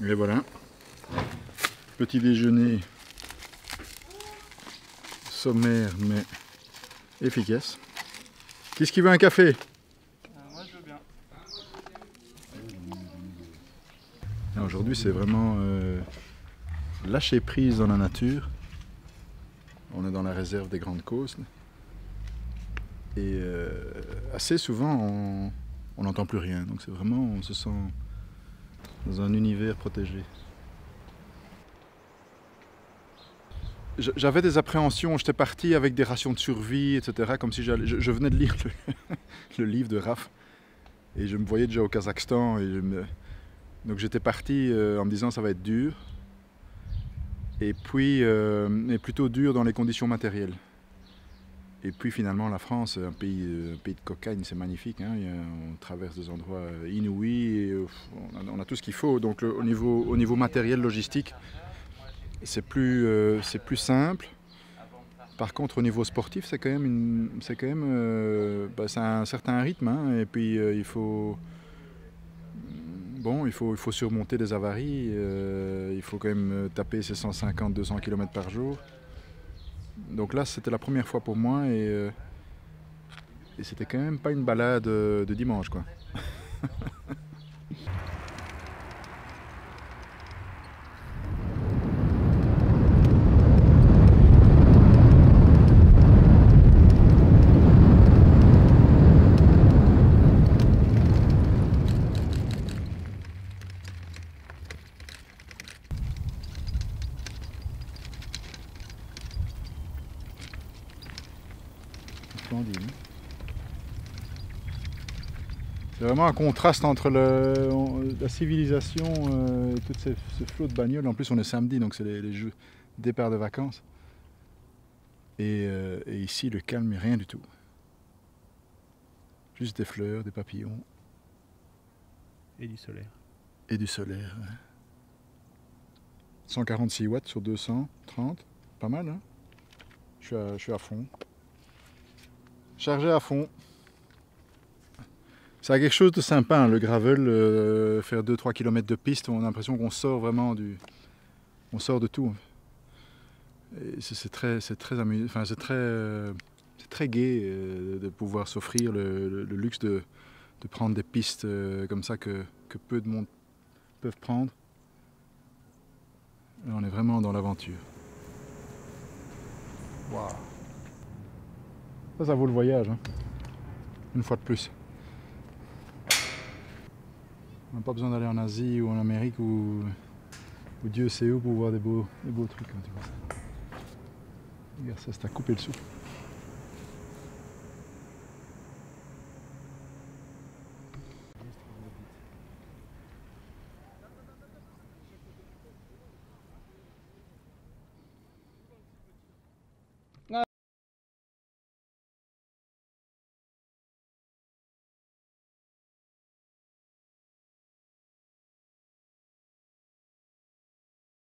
Et voilà, petit déjeuner sommaire mais efficace. Qu'est-ce qui veut un café? Moi je veux bien. Aujourd'hui c'est vraiment lâcher prise dans la nature. On est dans la réserve des Grandes Causnes. Et assez souvent on n'entend plus rien. Donc c'est vraiment, on se sent dans un univers protégé. J'avais des appréhensions, j'étais parti avec des rations de survie, etc. Comme si je venais de lire le livre de Raph. Et je me voyais déjà au Kazakhstan. Donc j'étais parti en me disant ça va être dur. Et puis, plutôt dur dans les conditions matérielles. Et puis finalement la France, un pays de cocagne, c'est magnifique. Hein. On traverse des endroits inouïs, et, on a tout ce qu'il faut. Donc au niveau matériel, logistique, c'est plus simple. Par contre, au niveau sportif, c'est quand même, c'est un certain rythme. Hein. Et puis il faut surmonter des avaries. Il faut quand même taper ses 150-200 km par jour. Donc là, c'était la première fois pour moi et c'était quand même pas une balade de dimanche, quoi. C'est vraiment un contraste entre la civilisation et tout ce flot de bagnoles. En plus, on est samedi, donc c'est les jeux départ de vacances. Et ici, le calme est rien du tout. Juste des fleurs, des papillons. Et du solaire. Et du solaire. Ouais. 146 watts sur 230. Pas mal, hein? Je suis à fond. Chargé à fond. Ça a quelque chose de sympa, hein, le gravel, faire 2-3 km de piste, on a l'impression qu'on sort vraiment on sort de tout. Et c'est très amusant, enfin c'est très gai de pouvoir s'offrir le luxe de prendre des pistes comme ça que peu de monde peuvent prendre. Et on est vraiment dans l'aventure. Waouh. Ça vaut le voyage, hein. Une fois de plus. On n'a pas besoin d'aller en Asie ou en Amérique ou Dieu sait où pour voir des beaux trucs. Hein, tu vois ça. Regarde ça, c'est à couper le souffle.